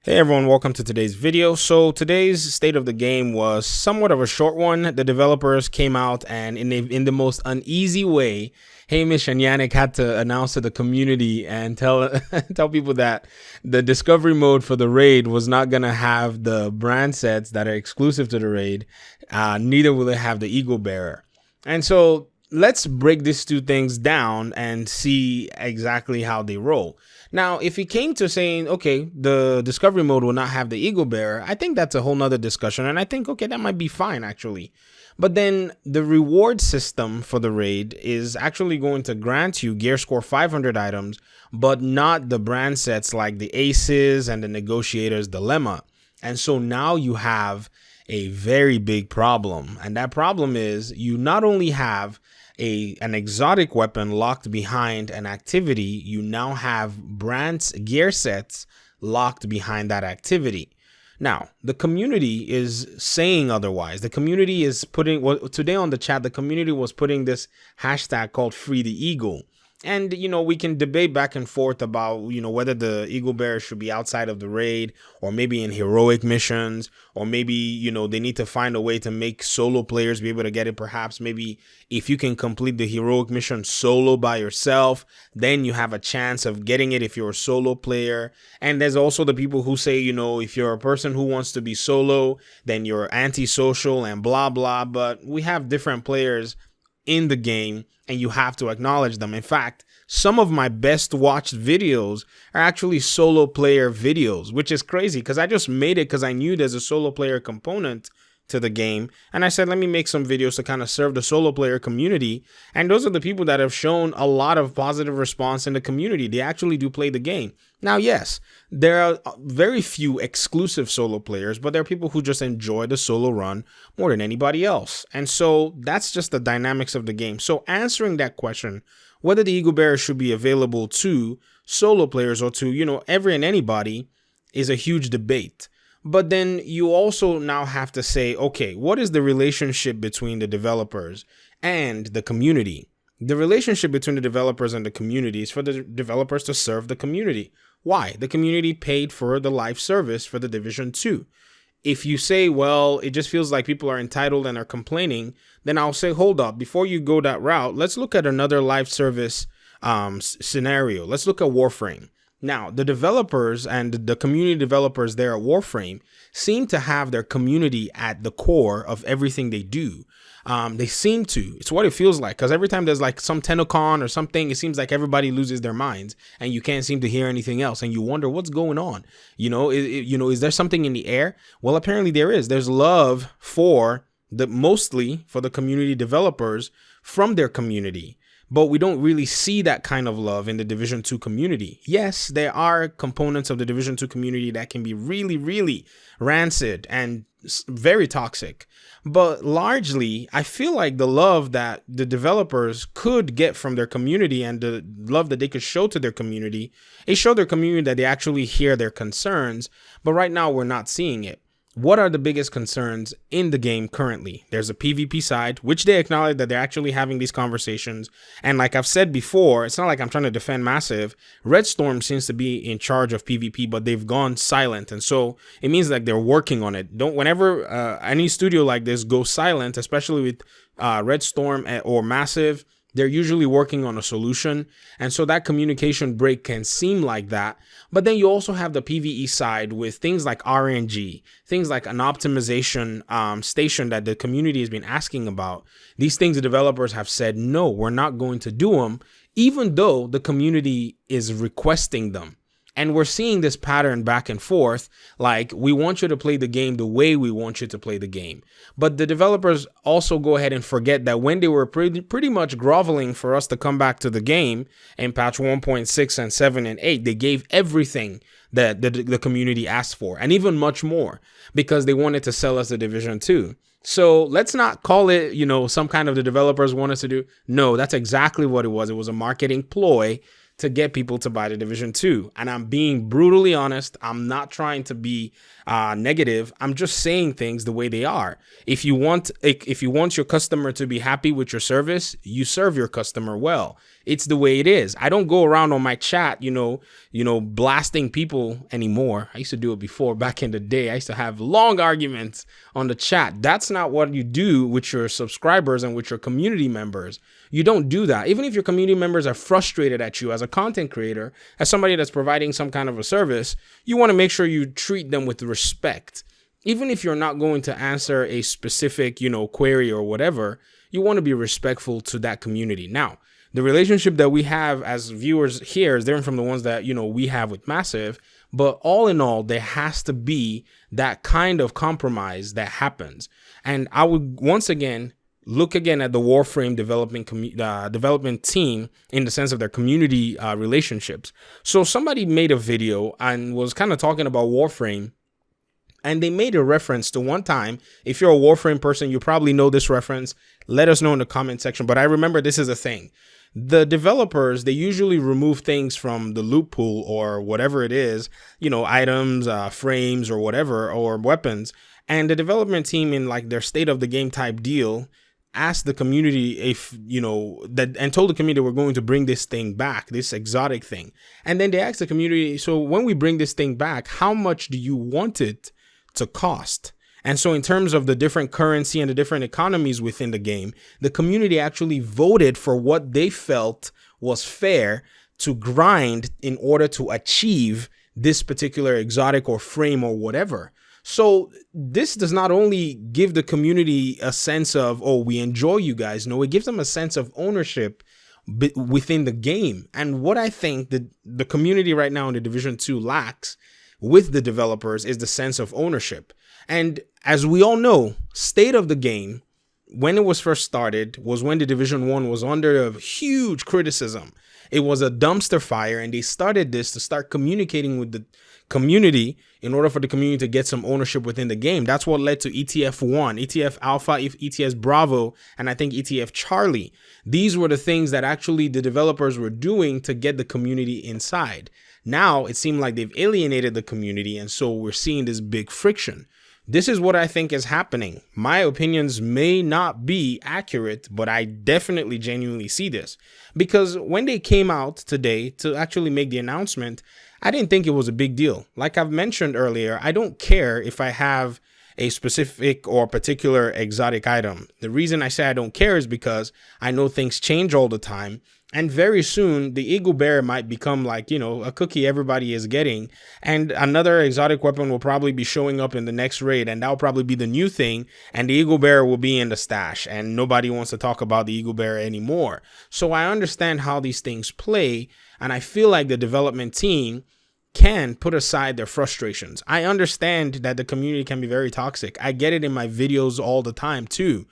Hey everyone, welcome to today's video. So today's state of the game was somewhat of a short one. The developers came out and in the most uneasy way, Hamish and Yannick had to announce to the community and tell tell people that the discovery mode for the raid was not going to have the brand sets that are exclusive to the raid. Neither will it have the Eagle Bearer. And so let's break these two things down and see exactly how they roll. Now, if he came to saying, okay, the discovery mode will not have the Eagle Bearer, I think that's a whole nother discussion. And I think, okay, that might be fine, actually. But then the reward system for the raid is actually going to grant you gear score 500 items, but not the brand sets like the Aces and the Negotiator's Dilemma. And so now you have a very big problem. And that problem is you not only have an exotic weapon locked behind an activity, you now have brand's gear sets locked behind that activity. Now, the community is saying otherwise. The community is putting, well, today on the chat, the community was putting this hashtag called freetheeagle. And, we can debate back and forth about, whether the Eagle Bearer should be outside of the raid or maybe in heroic missions, or maybe, they need to find a way to make solo players be able to get it. Perhaps maybe if you can complete the heroic mission solo by yourself, then you have a chance of getting it if you're a solo player. And there's also the people who say, if you're a person who wants to be solo, then you're antisocial and blah, blah. But we have different players in the game, and you have to acknowledge them. In fact, some of my best watched videos are actually solo player videos, which is crazy because I just made it because I knew there's a solo player component to the game. And I said, let me make some videos to kind of serve the solo player community. And those are the people that have shown a lot of positive response in the community. They actually do play the game. Now, yes, there are very few exclusive solo players, but there are people who just enjoy the solo run more than anybody else. And so that's just the dynamics of the game. So answering that question, whether the Eagle Bearer should be available to solo players or to, every and anybody, is a huge debate. But then you also now have to say, okay, what is the relationship between the developers and the community? The relationship between the developers and the community is for the developers to serve the community. Why? The community paid for the live service for the Division 2. If you say, well, it just feels like people are entitled and are complaining, then I'll say, hold up, before you go that route, let's look at another live service scenario. Let's look at Warframe. Now, the developers and the community developers there at Warframe seem to have their community at the core of everything they do. They seem to. It's what it feels like, because every time there's like some TennoCon or something, it seems like everybody loses their minds and you can't seem to hear anything else. And you wonder what's going on. Is there something in the air? Well, apparently there is. There's love mostly for the community developers from their community. But we don't really see that kind of love in the Division 2 community. Yes, there are components of the Division 2 community that can be really, really rancid and very toxic. But largely, I feel like the love that the developers could get from their community and the love that they could show to their community is show their community that they actually hear their concerns. But right now, we're not seeing it. What are the biggest concerns in the game currently? There's a PvP side, which they acknowledge that they're actually having these conversations. And like I've said before, it's not like I'm trying to defend Massive. Red Storm seems to be in charge of PvP, but they've gone silent. And so it means like they're working on it. Whenever any studio like this goes silent, especially with Red Storm or Massive, they're usually working on a solution. And so that communication break can seem like that. But then you also have the PvE side with things like RNG, things like an optimization station that the community has been asking about. These things the developers have said, no, we're not going to do them, even though the community is requesting them. And we're seeing this pattern back and forth, like we want you to play the game the way we want you to play the game. But the developers also go ahead and forget that when they were pretty much groveling for us to come back to the game in patch 1.6 and 7 and 8, they gave everything that the community asked for, and even much more, because they wanted to sell us the Division 2. So let's not call it, some kind of the developers want us to do. No, that's exactly what it was. It was a marketing ploy to get people to buy the Division 2. And I'm being brutally honest. I'm not trying to be negative. I'm just saying things the way they are. If you want your customer to be happy with your service, you serve your customer well. It's the way it is. I don't go around on my chat, blasting people anymore. I used to do it before back in the day. I used to have long arguments on the chat. That's not what you do with your subscribers and with your community members. You don't do that. Even if your community members are frustrated at you as a content creator, as somebody that's providing some kind of a service, you want to make sure you treat them with respect. Even if you're not going to answer a specific, query or whatever, you want to be respectful to that community. Now, the relationship that we have as viewers here is different from the ones that, we have with Massive. But all in all, there has to be that kind of compromise that happens. And I would once again look at the Warframe development team in the sense of their community relationships. So somebody made a video and was kind of talking about Warframe. And they made a reference to one time. If you're a Warframe person, you probably know this reference. Let us know in the comment section. But I remember this is a thing. The developers, they usually remove things from the loot pool or whatever it is, items, frames or whatever, or weapons. And the development team in like their state of the game type deal asked the community and told the community we're going to bring this thing back, this exotic thing. And then they asked the community, so when we bring this thing back, how much do you want it to cost? And so in terms of the different currency and the different economies within the game, the community actually voted for what they felt was fair to grind in order to achieve this particular exotic or frame or whatever. So this does not only give the community a sense of, oh, we enjoy you guys. No, it gives them a sense of ownership within the game. And what I think that the community right now in the Division 2 lacks with the developers is the sense of ownership. And as we all know, state of the game, when it was first started, was when the Division 1 was under a huge criticism. It was a dumpster fire, and they started this to start communicating with the community in order for the community to get some ownership within the game. That's what led to ETF 1, ETF Alpha, ETS Bravo, and I think ETF Charlie. These were the things that actually the developers were doing to get the community inside. Now it seemed like they've alienated the community, and so we're seeing this big friction. This is what I think is happening. My opinions may not be accurate, but I definitely genuinely see this. Because when they came out today to actually make the announcement, I didn't think it was a big deal. Like I've mentioned earlier, I don't care if I have a specific or particular exotic item. The reason I say I don't care is because I know things change all the time. And very soon, the Eagle Bear might become like, a cookie everybody is getting. And another exotic weapon will probably be showing up in the next raid. And that'll probably be the new thing. And the Eagle Bear will be in the stash. And nobody wants to talk about the Eagle Bear anymore. So I understand how these things play. And I feel like the development team can put aside their frustrations. I understand that the community can be very toxic. I get it in my videos all the time too.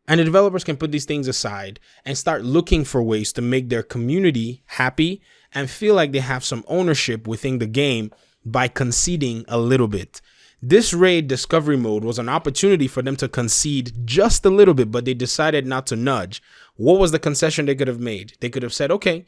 And the developers can put these things aside and start looking for ways to make their community happy and feel like they have some ownership within the game by conceding a little bit. This raid discovery mode was an opportunity for them to concede just a little bit, but they decided not to nudge. What was the concession they could have made? They could have said, okay,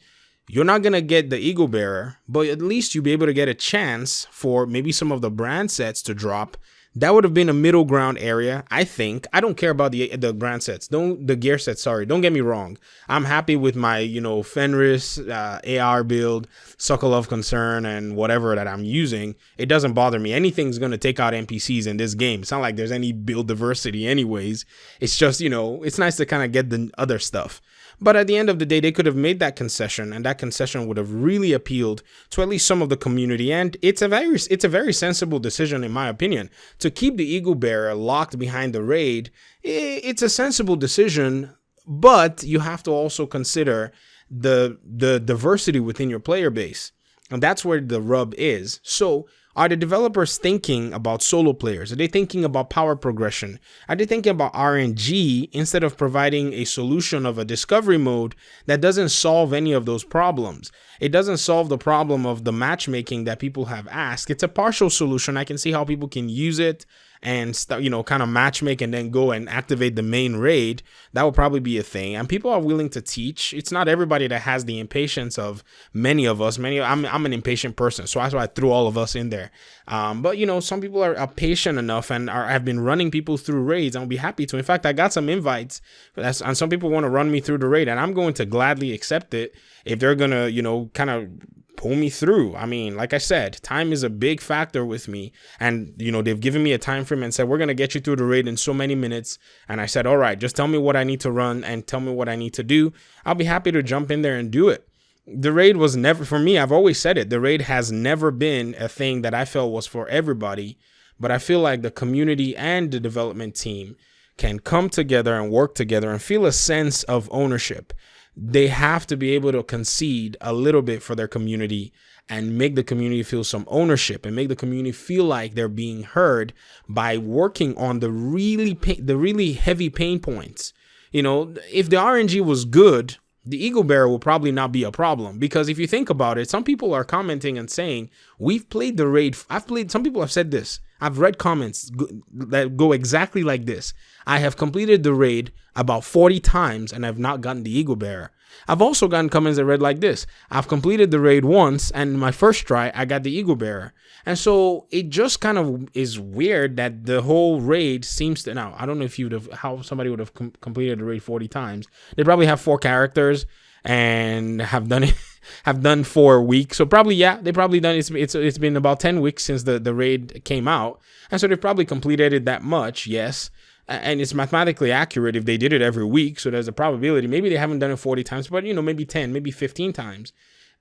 you're not going to get the Eagle Bearer, but at least you'll be able to get a chance for maybe some of the brand sets to drop. That would have been a middle ground area, I think. I don't care about the brand sets, the gear sets, sorry. Don't get me wrong. I'm happy with my, Fenris AR build, Sokolov Concern, and whatever that I'm using. It doesn't bother me. Anything's going to take out NPCs in this game. It's not like there's any build diversity anyways. It's just, it's nice to kind of get the other stuff. But at the end of the day, they could have made that concession, and that concession would have really appealed to at least some of the community. And it's a very sensible decision, in my opinion, to keep the Eagle Bearer locked behind the raid. It's a sensible decision, but you have to also consider the diversity within your player base. And that's where the rub is. So are the developers thinking about solo players? Are they thinking about power progression? Are they thinking about RNG instead of providing a solution of a discovery mode that doesn't solve any of those problems? It doesn't solve the problem of the matchmaking that people have asked. It's a partial solution. I can see how people can use it and start, kind of matchmake and then go and activate the main raid, that will probably be a thing. And people are willing to teach. It's not everybody that has the impatience of many of us. I'm an impatient person, so that's why I threw all of us in there. But some people are patient enough and have been running people through raids. I'll be happy to. In fact, I got some invites, and some people want to run me through the raid, and I'm going to gladly accept it if they're gonna, kind of pull me through. I mean, like I said, time is a big factor with me, and they've given me a time frame and said, we're gonna get you through the raid in so many minutes. And I said, all right, just tell me what I need to run and tell me what I need to do. I'll be happy to jump in there and do it. The raid was never, for me, I've always said it, the raid has never been a thing that I felt was for everybody, but I feel like the community and the development team can come together and work together and feel a sense of ownership. They have to be able to concede a little bit for their community and make the community feel some ownership and make the community feel like they're being heard by working on the really heavy pain points. If the RNG was good, the Eagle Bearer will probably not be a problem, because if you think about it, some people are commenting and saying, we've played the raid. Some people have said this. I've read comments that go exactly like this. I have completed the raid about 40 times and I've not gotten the Eagle Bearer. I've also gotten comments that read like this. I've completed the raid once and in my first try, I got the Eagle Bearer. And so it just kind of is weird that the whole raid seems to, now, I don't know how somebody would have completed the raid 40 times. They probably have 4 characters and have done 4 weeks. So probably, yeah, they probably done, it's been about 10 weeks since the raid came out. And so they've probably completed it that much. Yes. And it's mathematically accurate if they did it every week. So there's a probability. Maybe they haven't done it 40 times, but maybe 10, maybe 15 times.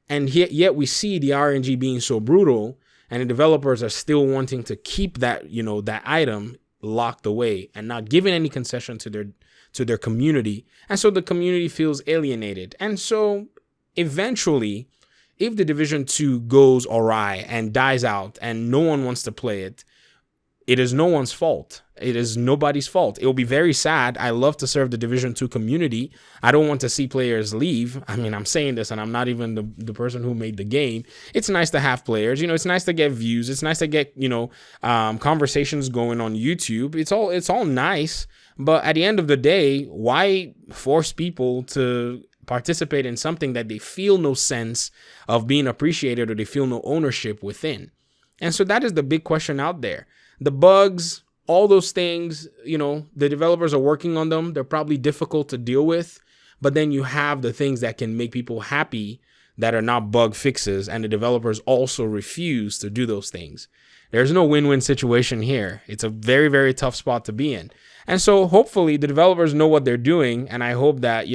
And yet we see the RNG being so brutal, and the developers are still wanting to keep that, that item locked away and not giving any concession to their community. And so the community feels alienated. And so eventually, if the Division 2 goes awry and dies out and no one wants to play it, it is no one's fault. It is nobody's fault. It will be very sad. I love to serve the Division 2 community. I don't want to see players leave. I mean, I'm saying this and I'm not even the person who made the game. It's nice to have players. It's nice to get views. It's nice to get, conversations going on YouTube. It's all nice. But at the end of the day, why force people to participate in something that they feel no sense of being appreciated or they feel no ownership within? And so that is the big question out there. The bugs, all those things, the developers are working on them. They're probably difficult to deal with, but then you have the things that can make people happy that are not bug fixes, and the developers also refuse to do those things. There's no win-win situation here. It's a very, very tough spot to be in. And so hopefully the developers know what they're doing, and I hope that,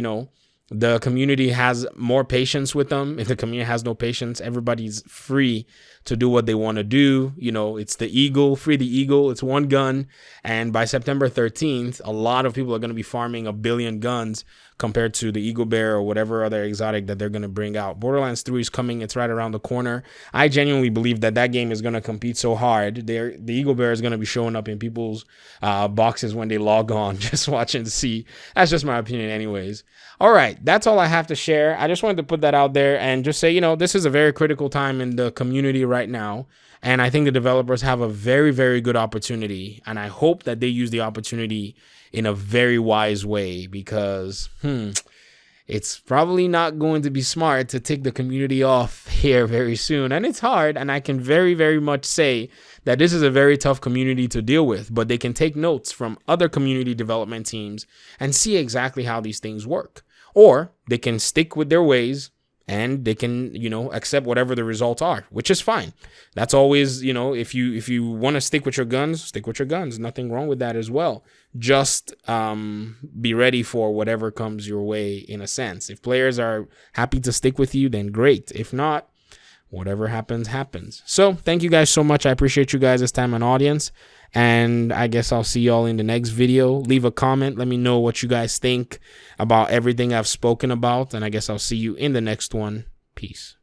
the community has more patience with them. If the community has no patience, everybody's free to do what they want to do. It's the Eagle, free the Eagle. It's one gun. And by September 13th, a lot of people are going to be farming 1 billion guns compared to the Eagle Bear or whatever other exotic that they're going to bring out. Borderlands 3 is coming. It's right around the corner. I genuinely believe that game is going to compete so hard. The Eagle Bear is going to be showing up in people's boxes when they log on, just watching to see. That's just my opinion anyways. All right, that's all I have to share. I just wanted to put that out there and just say, this is a very critical time in the community right now. And I think the developers have a very, very good opportunity. And I hope that they use the opportunity in a very wise way, because it's probably not going to be smart to take the community off here very soon. And it's hard. And I can very, very much say that this is a very tough community to deal with, but they can take notes from other community development teams and see exactly how these things work. Or they can stick with their ways and they can, accept whatever the results are, which is fine. That's always, if you want to stick with your guns, stick with your guns. Nothing wrong with that as well. Just be ready for whatever comes your way, in a sense. If players are happy to stick with you, then great. If not, whatever happens, happens. So thank you guys so much. I appreciate you guys' time and audience. And I guess I'll see y'all in the next video. Leave a comment. Let me know what you guys think about everything I've spoken about. And I guess I'll see you in the next one. Peace.